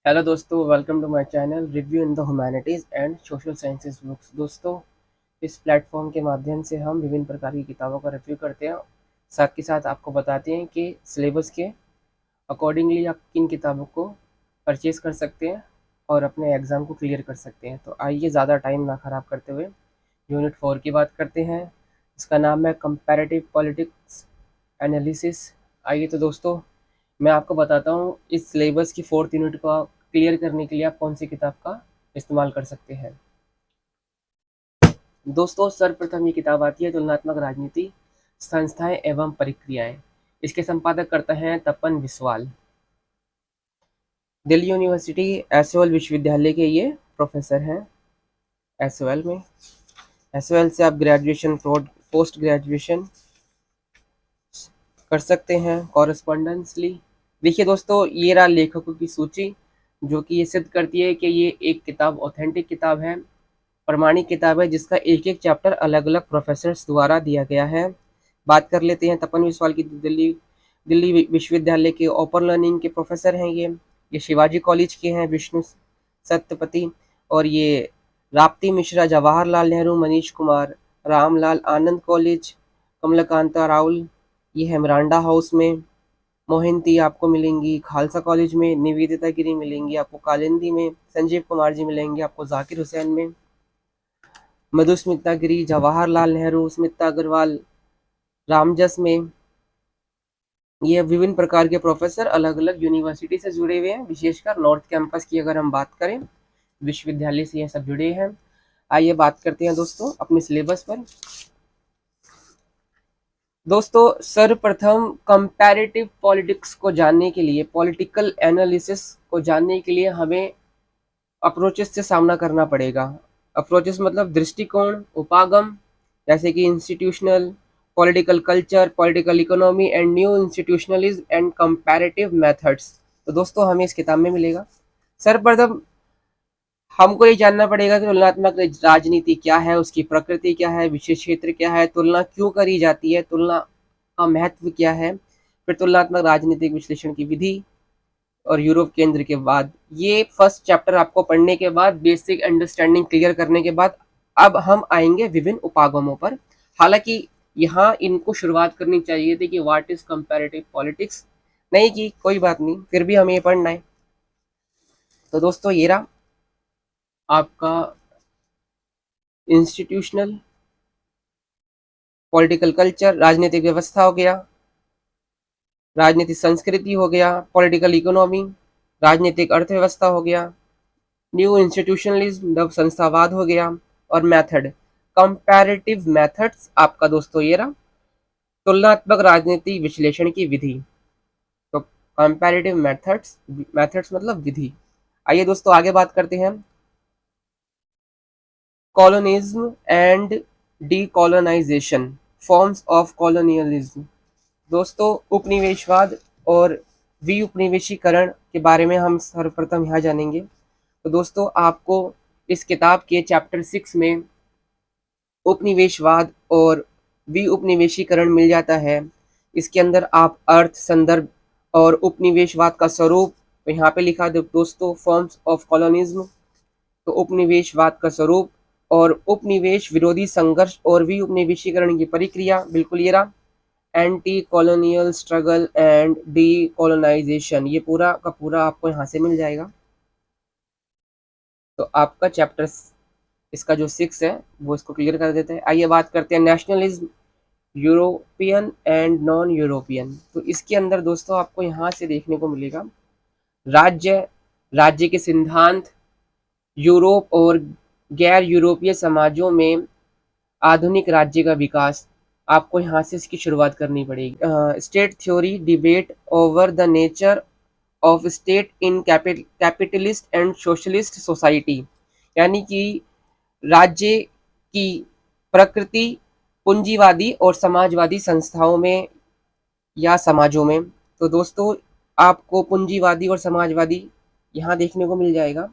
Hello दोस्तों, welcome to my channel review in the humanities and social sciences books. दोस्तों, इस platform के माध्यम से हम विभिन्न प्रकार की किताबों का रिव्यू करते हैं। साथ के साथ आपको बताते हैं कि सिलेबस के अकॉर्डिंगली आप किन किताबों को परचेज़ कर सकते हैं और अपने एग्ज़ाम को क्लियर कर सकते हैं। तो आइए ज़्यादा टाइम ना ख़राब करते हुए यूनिट 4 की बात करते हैं। इसका नाम है कंपैरेटिव पॉलिटिक्स एनालिसिस। आइए तो दोस्तों, मैं आपको बताता हूँ इस सिलेबस की 4th यूनिट को क्लियर करने के लिए आप कौन सी किताब का इस्तेमाल कर सकते हैं। दोस्तों, सर्वप्रथम ये किताब आती है तुलनात्मक राजनीति, संस्थाएं एवं प्रक्रियाएं। इसके संपादक करता है तपन विस्वाल। दिल्ली यूनिवर्सिटी एसओएल विश्वविद्यालय के ये प्रोफेसर हैं। एसओएल में एसओएल से आप ग्रेजुएशन पोस्ट ग्रेजुएशन कर सकते हैं कॉरेस्पॉन्डेंसली। देखिए दोस्तों, ये रहा लेखकों की सूची, जो कि ये सिद्ध करती है कि ये एक किताब ऑथेंटिक किताब है, प्रमाणिक किताब है, जिसका एक एक चैप्टर अलग अलग प्रोफेसर्स द्वारा दिया गया है। बात कर लेते हैं तपन विस्वाल की। दिल्ली दिल्ली विश्वविद्यालय के ओपन लर्निंग के प्रोफेसर हैं। ये शिवाजी कॉलेज के हैं, विष्णु सत्यपति। और ये राप्ती मिश्रा जवाहरलाल नेहरू, मनीष कुमार, रामलाल आनंद कॉलेज, कमलाकांता राउल, ये है मिरांडा हाउस में। मोहिंती आपको मिलेंगी खालसा कॉलेज में, निवेदिता गिरी मिलेंगी आपको कालिंदी में, संजीव कुमार जी मिलेंगे आपको जाकिर हुसैन में, मधुस्मिता गिरी जवाहरलाल नेहरू, स्मिता अग्रवाल रामजस में। ये विभिन्न प्रकार के प्रोफेसर अलग अलग यूनिवर्सिटी से जुड़े हुए हैं। विशेषकर नॉर्थ कैंपस की अगर हम बात करें, विश्वविद्यालय से ये सब जुड़े हैं। आइए बात करते हैं दोस्तों अपने सिलेबस पर। दोस्तों, सर्वप्रथम कंपैरेटिव पॉलिटिक्स को जानने के लिए, पॉलिटिकल एनालिसिस को जानने के लिए हमें अप्रोचेस से सामना करना पड़ेगा। अप्रोचेस मतलब दृष्टिकोण, उपागम, जैसे कि institutional, political culture, political economy and new institutionalism and comparative methods. तो दोस्तों, हमें इस किताब में मिलेगा। सर्वप्रथम हमको ये जानना पड़ेगा कि तुलनात्मक राजनीति क्या है, उसकी प्रकृति क्या है, विशेष क्षेत्र क्या है, तुलना क्यों करी जाती है, तुलना का महत्व क्या है, फिर तुलनात्मक राजनीतिक विश्लेषण की विधि, और यूरोप केंद्र के बाद। ये फर्स्ट चैप्टर आपको पढ़ने के बाद, बेसिक अंडरस्टैंडिंग क्लियर करने के बाद, अब हम आएंगे विभिन्न उपागमों पर। हालांकि यहाँ इनको शुरुआत करनी चाहिए थी कि व्हाट इज कंपैरेटिव पॉलिटिक्स, नहीं की, कोई बात नहीं, फिर भी हमें ये पढ़ना है। तो दोस्तों, ये रहा आपका इंस्टीट्यूशनल, पॉलिटिकल कल्चर, राजनीतिक व्यवस्था हो गया, राजनीतिक संस्कृति हो गया, पॉलिटिकल इकोनॉमी, राजनीतिक अर्थव्यवस्था हो गया, न्यू इंस्टीट्यूशनलिज्म नव संस्थावाद हो गया, और मेथड, कंपैरेटिव मेथड्स आपका दोस्तों ये रहा, तुलनात्मक राजनीति विश्लेषण की विधि। तो कंपैरेटिव मेथड्स, मेथड्स मतलब विधि। आइए दोस्तों आगे बात करते हैं। Colonialism and decolonisation, forms of colonialism. दोस्तों, उपनिवेशवाद और विउपनिवेशीकरण के बारे में हम सर्वप्रथम यहाँ जानेंगे। तो दोस्तों, आपको इस किताब के चैप्टर 6 में उपनिवेशवाद और विउपनिवेशीकरण मिल जाता है। इसके अंदर आप अर्थ, संदर्भ और उपनिवेशवाद का स्वरूप, तो यहाँ पे लिखा दो दोस्तों, फॉर्म्स ऑफ कॉलोनिज्म, तो उपनिवेशवाद का स्वरूप और उपनिवेश विरोधी संघर्ष और विउपनिवेशीकरण की प्रक्रिया, बिल्कुल ये रहा। Anti colonial struggle and decolonization, ये पूरा का पूरा आपको यहाँ से मिल जाएगा। तो आपका चैप्टर इसका जो 6 है वो इसको क्लियर कर देते हैं। आइए बात करते हैं nationalism, European and non European. तो इसके अंदर दोस्तों आपको यहाँ से देखने को मिलेगा राज्य, राज्य के सिद्धांत, यूरोप और गैर यूरोपीय समाजों में आधुनिक राज्य का विकास। आपको यहाँ से इसकी शुरुआत करनी पड़ेगी। State theory, debate over the nature of state in capitalist and socialist society, यानी कि राज्य की प्रकृति पूंजीवादी और समाजवादी संस्थाओं में या समाजों में। तो दोस्तों, आपको पूंजीवादी और समाजवादी यहाँ देखने को मिल जाएगा।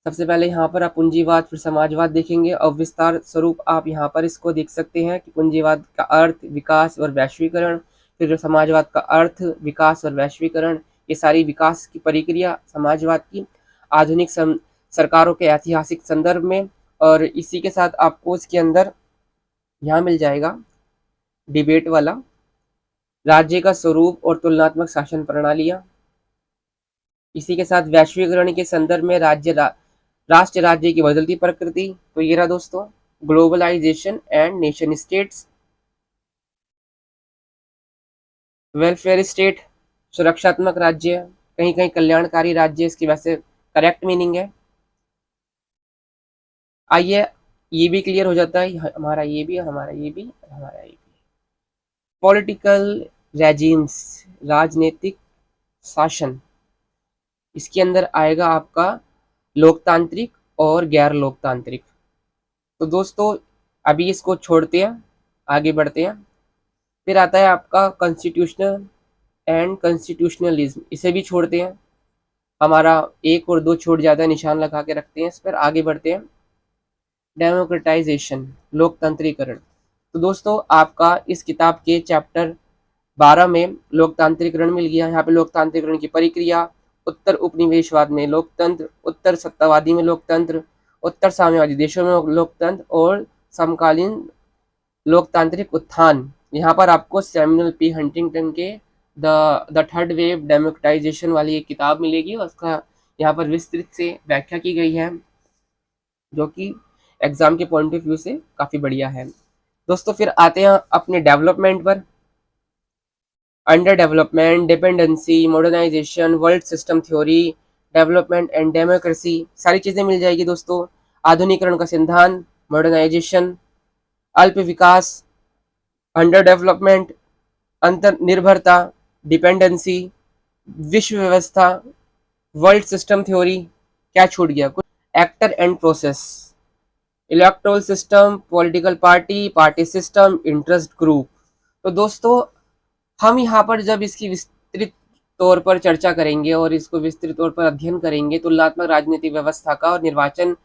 सबसे पहले यहाँ पर आप पूंजीवाद फिर समाजवाद देखेंगे, और विस्तार स्वरूप आप यहाँ पर इसको देख सकते हैं कि पूंजीवाद का अर्थ, विकास और वैश्वीकरण, फिर समाजवाद का अर्थ, विकास और वैश्वीकरण, ये सारी विकास की प्रक्रिया समाजवाद की आधुनिक सरकारों के ऐतिहासिक संदर्भ में। और इसी के साथ आपको इसके अंदर यहाँ मिल जाएगा डिबेट वाला, राज्य का स्वरूप और तुलनात्मक शासन प्रणालियां। इसी के साथ वैश्वीकरण के संदर्भ में राष्ट्र राज्य की बदलती प्रकृति। तो ये रहा दोस्तों globalization and nation states. Welfare state सुरक्षात्मक राज्य, कहीं कहीं कल्याणकारी राज्य, इसकी वैसे करेक्ट मीनिंग है। आइए ये भी क्लियर हो जाता है, हमारा ये भी, हमारा ये भी, हमारा ये भी। पॉलिटिकल रेजिम्स, राजनीतिक शासन, इसके अंदर आएगा आपका लोकतांत्रिक और गैर लोकतांत्रिक। तो दोस्तों अभी इसको छोड़ते हैं, आगे बढ़ते हैं। फिर आता है आपका कॉन्स्टिट्यूशनल एंड कॉन्स्टिट्यूशनलिज्म, इसे भी छोड़ते हैं। हमारा 1 और 2 छूट जाता है, निशान लगा के रखते हैं इस पर। आगे बढ़ते हैं। डेमोक्रेटाइजेशन, लोकतंत्रीकरण। तो दोस्तों आपका इस किताब के चैप्टर 12 में लोकतांत्रिकरण मिल गया। यहाँ पे लोकतांत्रिकरण की प्रक्रिया, उत्तर उपनिवेशवाद में लोकतंत्र, उत्तर सत्तावादी में लोकतंत्र, उत्तर साम्यवादी देशों में लोकतंत्र और समकालीन लोकतांत्रिक उत्थान। यहाँ पर आपको सैमुअल पी हंटिंगटन के द थर्ड वेव डेमोक्रेटाइजेशन वाली एक किताब मिलेगी, उसका यहाँ पर विस्तृत से व्याख्या की गई है, जो कि एग्जाम के पॉइंट ऑफ व्यू से काफी बढ़िया है। दोस्तों फिर आते हैं अपने डेवलपमेंट पर। Under development, dependency, modernization, world system theory, development and democracy, सारी चीजें मिल जाएगी दोस्तों। आधुनिकरण का सिद्धांत, मॉडर्नाइजेशन, अल्प विकास, अंडर डेवलपमेंट, अंतर निर्भरता, डिपेंडेंसी, विश्व व्यवस्था, वर्ल्ड सिस्टम थ्योरी। क्या छूट गया कुछ? Actor and process, electoral system, political party, party system, interest group. तो दोस्तों हम यहाँ पर जब इसकी विस्तृत तौर पर चर्चा करेंगे और इसको विस्तृत तौर पर अध्ययन करेंगे तुलनात्मक राजनीतिक व्यवस्था का और निर्वाचन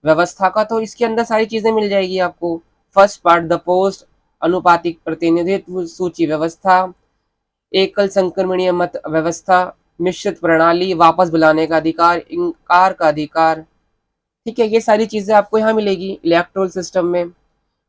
व्यवस्था का, तो इसके अंदर सारी चीजें मिल जाएगी आपको। फर्स्ट पार्ट द पोस्ट, अनुपातिक प्रतिनिधित्व, सूची व्यवस्था, एकल संक्रमणीय मत व्यवस्था, मिश्रित प्रणाली, वापस बुलाने का अधिकार, इनकार का अधिकार। ठीक है, ये सारी चीजें आपको यहाँ मिलेगी। इलेक्टोरल सिस्टम में,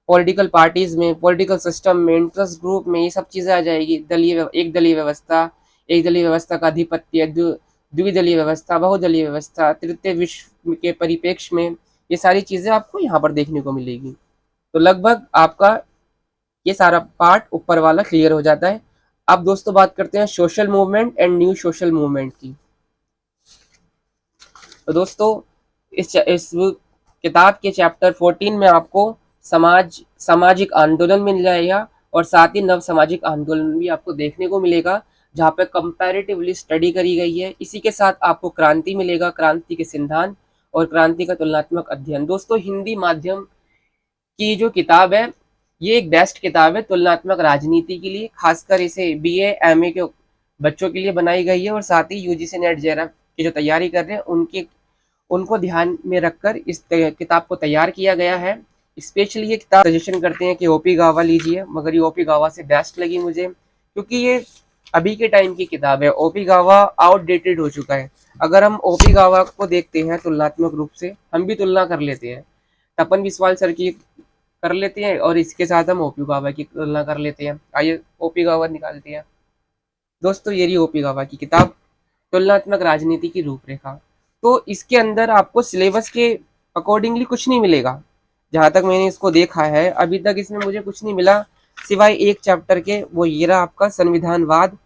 पॉलिटिकल पार्टीज में, पॉलिटिकल सिस्टम में, इंटरेस्ट ग्रुप में, ये सब चीजें आ जाएगी। एक दलीय व्यवस्था, एक दलीय व्यवस्था का अधिपत्य, द्विदलीय व्यवस्था, बहुदलीय व्यवस्था, तृतीय विश्व के परिप्रेक्ष्य में, ये सारी चीजें आपको यहाँ पर देखने को मिलेगी। तो लगभग आपका ये सारा पार्ट ऊपर वाला क्लियर हो जाता है। अब दोस्तों बात करते हैं social movement and new social movement की। तो दोस्तों इस किताब के चैप्टर 14 में आपको सामाजिक आंदोलन मिल जाएगा और साथ ही नव सामाजिक आंदोलन भी आपको देखने को मिलेगा, जहाँ पे कंपैरेटिवली स्टडी करी गई है। इसी के साथ आपको क्रांति मिलेगा, क्रांति के सिद्धांत और क्रांति का तुलनात्मक अध्ययन। दोस्तों हिंदी माध्यम की जो किताब है ये एक बेस्ट किताब है तुलनात्मक राजनीति के लिए, खासकर इसे बीए एमए के बच्चों के लिए बनाई गई है और साथ ही यूजीसी नेट जेआरएफ की जो तैयारी कर रहे हैं उनको ध्यान में रखकर इस किताब को तैयार किया गया है। स्पेशली ये किताब सजेशन करते हैं कि ओपी गावा लीजिए, मगर ये ओपी गावा से बेस्ट लगी मुझे, क्योंकि ये अभी के टाइम की किताब है। ओपी गावा आउटडेटेड हो चुका है। अगर हम ओपी गावा को देखते हैं तुलनात्मक रूप से, हम भी तुलना कर लेते हैं, तपन बिस्वाल सर की कर लेते हैं और इसके साथ हम ओपी गावा की तुलना कर लेते हैं। आइए ओपी गावा निकालते हैं। दोस्तों ये रही ओपी गावा की किताब, तुलनात्मक राजनीति की रूपरेखा। तो इसके अंदर आपको सिलेबस के अकॉर्डिंगली कुछ नहीं मिलेगा, जहाँ तक मैंने इसको देखा है अभी तक इसमें मुझे कुछ नहीं मिला सिवाय एक चैप्टर के, वो ये रहा आपका संविधानवाद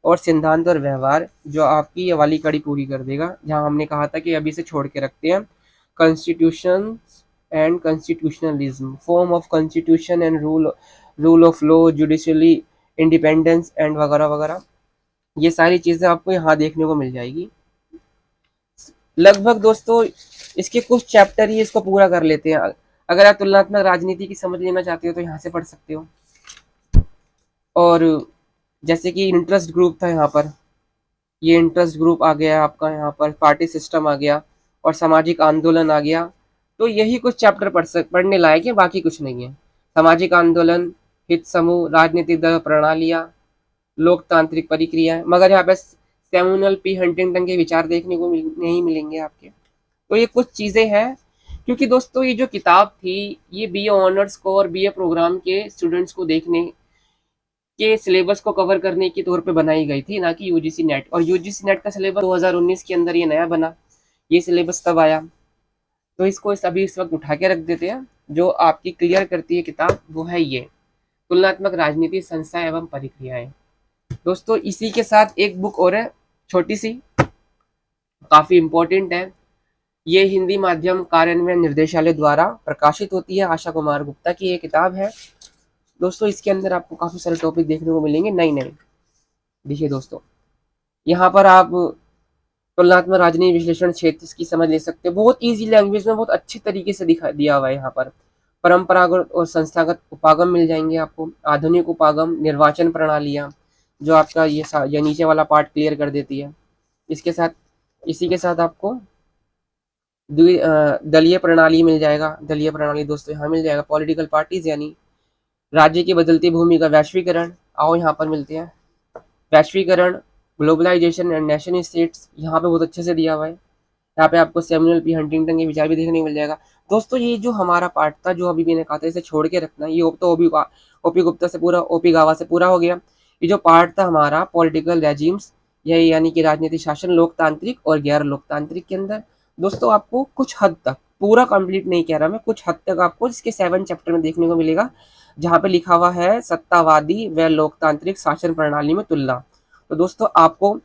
और सिद्धांत और व्यवहार, जो आपकी ये वाली कड़ी पूरी कर देगा, जहाँ हमने कहा था कि अभी से छोड़ के रखते हैं। Constitution and constitutionalism, form of constitution and rule of law, judicially independence and वगैरह वगैरह, ये सारी चीजें आपको यहाँ देखने को मिल जाएगी। लगभग दोस्तों इसके कुछ चैप्टर ही इसको पूरा कर लेते हैं। अगर आप तुलनात्मक राजनीति की समझ लेना चाहते हो तो यहाँ से पढ़ सकते हो। और जैसे कि इंटरेस्ट ग्रुप था, यहाँ पर ये इंटरेस्ट ग्रुप आ गया आपका, यहाँ पर पार्टी सिस्टम आ गया और सामाजिक आंदोलन आ गया। तो यही कुछ चैप्टर पढ़ने लायक है, बाकी कुछ नहीं है। सामाजिक आंदोलन, हित समूह, राजनीतिक दल प्रणालियाँ, लोकतांत्रिक प्रक्रियाएं, मगर यहाँ पे सैमुअल पी हंटिंगटन के विचार देखने को नहीं मिलेंगे आपके। तो ये कुछ चीज़ें हैं, क्योंकि दोस्तों ये जो किताब थी ये बीए ऑनर्स को और बीए प्रोग्राम के स्टूडेंट्स को देखने के सिलेबस को कवर करने के तौर पे बनाई गई थी, ना कि यूजीसी नेट। और यूजीसी नेट का सिलेबस 2019 के अंदर ये नया बना, ये सिलेबस तब आया। तो इसको अभी इस वक्त उठा के रख देते हैं। जो आपकी क्लियर करती है किताब वो है ये तुलनात्मक राजनीति, संस्था एवं प्रक्रियाएं। दोस्तों इसी के साथ एक बुक और है, छोटी सी, काफी इंपॉर्टेंट है। ये हिंदी माध्यम कार्यान्वयन निर्देशालय द्वारा प्रकाशित होती है, आशा कुमार गुप्ता की ये किताब है। दोस्तों इसके अंदर आपको काफी सारे टॉपिक देखने को मिलेंगे नए नए। देखिए दोस्तों, यहाँ पर आप तुलनात्मक राजनीति विश्लेषण क्षेत्र की समझ ले सकते हैं, बहुत इजी लैंग्वेज में बहुत अच्छी तरीके से दिखा दिया हुआ है। यहाँ पर परंपरागत और संस्थागत उपागम मिल जाएंगे आपको, आधुनिक उपागम, निर्वाचन प्रणालियाँ, जो आपका ये नीचे वाला पार्ट क्लियर कर देती है। इसके साथ इसी के साथ आपको दलीय प्रणाली मिल जाएगा। दलीय प्रणाली दोस्तों यहाँ मिल जाएगा। पॉलिटिकल पार्टीज यानी राज्य की बदलती भूमिका, वैश्वीकरण, आओ यहाँ पर मिलते हैं। वैश्वीकरण, ग्लोबलाइजेशन एंड नेशन स्टेट्स, यहाँ पे बहुत अच्छे से दिया हुआ है। यहाँ पे आपको सैमुअल पी हंटिंगटन के विचार भी देखने को मिल जाएगा। दोस्तों ये जो हमारा पार्ट था, जो अभी मैंने कहा था इसे छोड़ के रखना, ये तो ओपी गुप्ता से पूरा, ओपी गावा से पूरा हो गया। ये जो पार्ट था हमारा पॉलिटिकल रेजिम्स, यही यानी कि राजनीतिक शासन, लोकतांत्रिक और गैर लोकतांत्रिक के अंदर दोस्तों आपको कुछ हद तक, पूरा कंप्लीट नहीं कह रहा मैं, कुछ हद तक आपको इसके 7 चैप्टर में देखने को मिलेगा, जहाँ पे लिखा हुआ है सत्तावादी व लोकतांत्रिक शासन प्रणाली में तुलना। तो दोस्तों आपको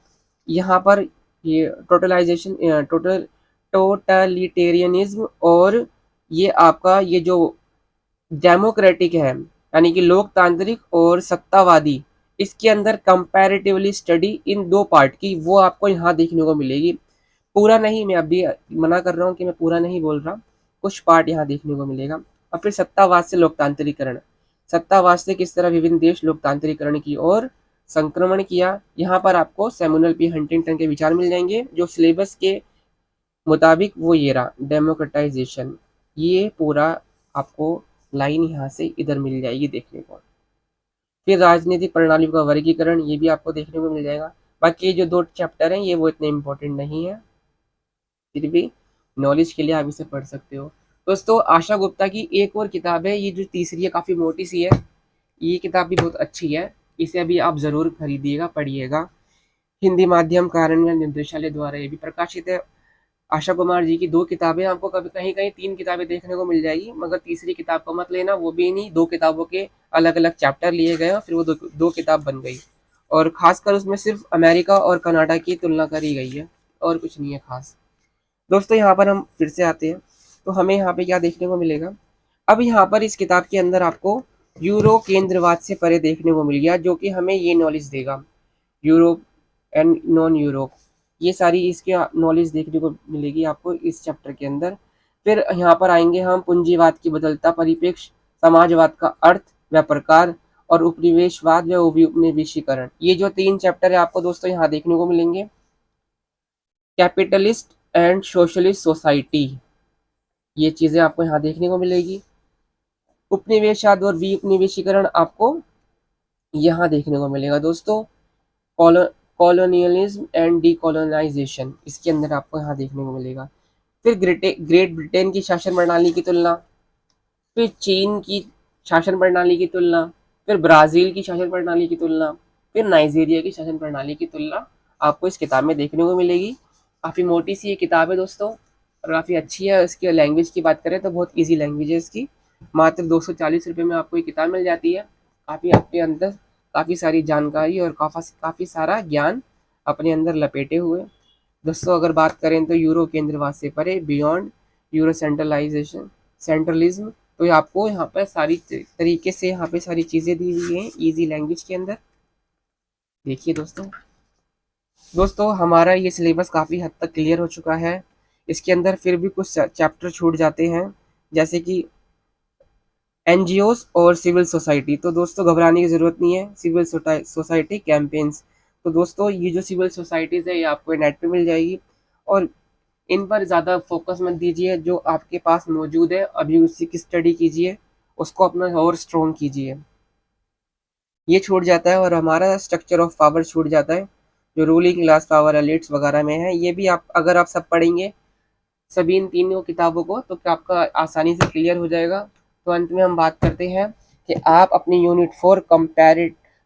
यहाँ पर ये टोटलिटेरियनिज्म और ये आपका ये जो डेमोक्रेटिक है यानी कि लोकतांत्रिक और सत्तावादी, इसके अंदर कंपैरेटिवली स्टडी इन 2 पार्ट की वो आपको यहाँ देखने को मिलेगी। पूरा नहीं, मैं अभी मना कर रहा हूँ कि मैं पूरा नहीं बोल रहा, कुछ पार्ट यहाँ देखने को मिलेगा। और फिर सत्तावाद से लोकतांत्रिकरण, सत्तावाद से किस तरह विभिन्न देश लोकतांत्रिकरण की ओर संक्रमण किया, यहाँ पर आपको सैमुअल पी हंटिंगटन के विचार मिल जाएंगे। जो सिलेबस के मुताबिक वो ये रहा, डेमोक्रेटाइजेशन, ये पूरा आपको लाइन यहाँ से इधर मिल जाएगी देखने को। फिर राजनीतिक प्रणाली का वर्गीकरण, ये भी आपको देखने को मिल जाएगा। बाकी ये जो 2 चैप्टर हैं ये वो इतने इंपॉर्टेंट नहीं है, फिर भी नॉलेज के लिए आप इसे पढ़ सकते हो। दोस्तों आशा गुप्ता की एक और किताब है, ये जो तीसरी है, काफ़ी मोटी सी है, ये किताब भी बहुत अच्छी है, इसे अभी आप ज़रूर खरीदिएगा, पढ़िएगा। हिंदी माध्यम कार्यान्वयन निर्देशालय द्वारा ये भी प्रकाशित है। आशा कुमार जी की 2 किताबें, आपको कभी कहीं कहीं 3 किताबें देखने को मिल जाएगी, मगर तीसरी किताब को मत लेना, वो भी नहीं, 2 किताबों के अलग अलग चैप्टर लिए गए और फिर वो दो किताब बन गई। और खासकर उसमें सिर्फ अमेरिका और कनाडा की तुलना करी गई है और कुछ नहीं है खास। दोस्तों यहाँ पर हम फिर से आते हैं, तो हमें यहाँ पे क्या देखने को मिलेगा। अब यहाँ पर इस किताब के अंदर आपको यूरो केंद्रवाद से परे देखने को मिल गया, जो कि हमें ये नॉलेज देगा, यूरोप एंड नॉन यूरोप, ये सारी इसकी नॉलेज देखने को मिलेगी आपको इस चैप्टर के अंदर। फिर यहाँ पर आएंगे हम पूंजीवाद की बदलता परिप्रेक्ष्य, समाजवाद का अर्थ व प्रकार, और उपनिवेशवाद व उपनिवेशीकरण। ये जो 3 चैप्टर है आपको दोस्तों यहाँ देखने को मिलेंगे। कैपिटलिस्ट एंड सोशलिस्ट सोसाइटी, ये चीज़ें आपको यहाँ देखने को मिलेगी। उपनिवेशवाद और विउपनिवेशीकरण आपको यहाँ देखने को मिलेगा दोस्तों। कॉलोनियलिज्म एंड डीकोलोनाइजेशन, इसके अंदर आपको यहाँ देखने को मिलेगा। फिर ग्रेट ब्रिटेन की शासन प्रणाली की तुलना, फिर चीन की शासन प्रणाली की तुलना, फिर ब्राज़ील की शासन प्रणाली की तुलना, फिर नाइजीरिया की शासन प्रणाली की तुलना आपको इस किताब में देखने को मिलेगी। काफ़ी मोटी सी ये किताब है दोस्तों और काफ़ी अच्छी है। इसकी लैंग्वेज की बात करें तो बहुत ईजी लैंग्वेज है इसकी, मात्र 240 रुपये में आपको ये किताब मिल जाती है। काफ़ी आपके अंदर काफ़ी सारी जानकारी और काफ़ी सारा ज्ञान अपने अंदर लपेटे हुए। दोस्तों अगर बात करें तो यूरो केंद्रवाद से परे, बियॉन्ड यूरो सेंट्रलिज्म, तो आपको यहाँ पर सारी तरीके से यहाँ पे सारी चीज़ें दी हुई हैं इजी लैंग्वेज के अंदर। देखिए दोस्तों हमारा ये सिलेबस काफ़ी हद तक क्लियर हो चुका है। इसके अंदर फिर भी कुछ चैप्टर छूट जाते हैं, जैसे कि एनजीओस और सिविल सोसाइटी। तो दोस्तों घबराने की ज़रूरत नहीं है, सिविल सोसाइटी कैंपेन्स। तो दोस्तों ये जो सिविल सोसाइटीज़ है ये आपको नेट पे मिल जाएगी, और इन पर ज़्यादा फोकस मत दीजिए, जो आपके पास मौजूद है अभी उसी की स्टडी कीजिए, उसको अपना और स्ट्रॉन्ग कीजिए। ये छूट जाता है और हमारा स्ट्रक्चर ऑफ पावर छूट जाता है। जो रूलिंग क्लास पावर एलिट्स वगैरह में है, ये भी आप अगर आप सब पढ़ेंगे सभी इन तीनों किताबों को तो आपका आसानी से क्लियर हो जाएगा। तो अंत में हम बात करते हैं कि आप अपनी यूनिट 4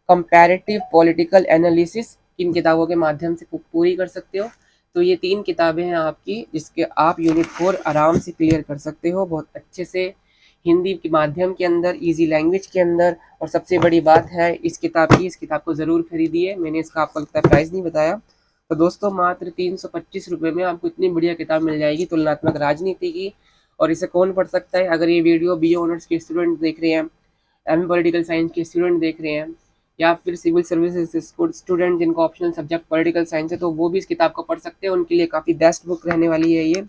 कंपैरेटिव पॉलिटिकल एनालिसिस किन किताबों के माध्यम से पूरी कर सकते हो। तो ये 3 किताबें हैं आपकी, जिसके आप यूनिट 4 आराम से क्लियर कर सकते हो बहुत अच्छे से, हिंदी के माध्यम के अंदर, इजी लैंग्वेज के अंदर। और सबसे बड़ी बात है इस किताब की, इस किताब को ज़रूर खरीदिए। मैंने इसका आपको लगता है प्राइस नहीं बताया। तो दोस्तों मात्र 325 रुपये में आपको इतनी बढ़िया किताब मिल जाएगी तुलनात्मक राजनीति की। और इसे कौन पढ़ सकता है? अगर ये वीडियो BA ऑनर्स के स्टूडेंट देख रहे हैं, MA पॉलिटिकल साइंस के स्टूडेंट देख रहे हैं, या फिर सिविल सर्विसेज स्टूडेंट जिनका ऑप्शनल सब्जेक्ट पॉलिटिकल साइंस है, तो वो भी इस किताब को पढ़ सकते हैं। उनके लिए काफ़ी बेस्ट बुक रहने वाली है ये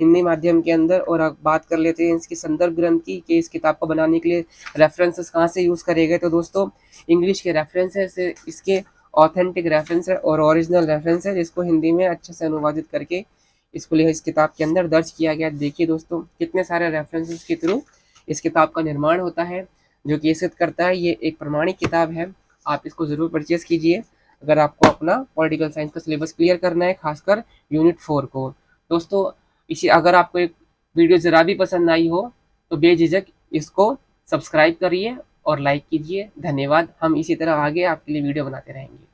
हिंदी माध्यम के अंदर। और अब बात कर लेते हैं इसकी संदर्भ ग्रंथ की, कि इस किताब को बनाने के लिए रेफरेंसेस कहाँ से यूज़ करे गए। तो दोस्तों इंग्लिश के रेफरेंस है, इसके ऑथेंटिक रेफरेंस है और ओरिजिनल रेफरेंस है, जिसको हिंदी में अच्छे से अनुवादित करके इसको इस किताब के अंदर दर्ज किया गया। देखिए दोस्तों कितने सारे रेफरेंसेस के थ्रू इस किताब का निर्माण होता है, जो कि सिद्ध करता है ये एक प्रमाणिक किताब है। आप इसको ज़रूर परचेज़ कीजिए अगर आपको अपना पॉलिटिकल साइंस का सिलेबस क्लियर करना है, खासकर यूनिट 4 को। दोस्तों इसी अगर आपको एक वीडियो ज़रा भी पसंद आई हो तो बेझिझक इसको सब्सक्राइब करिए और लाइक कीजिए। धन्यवाद। हम इसी तरह आगे आपके लिए वीडियो बनाते रहेंगे।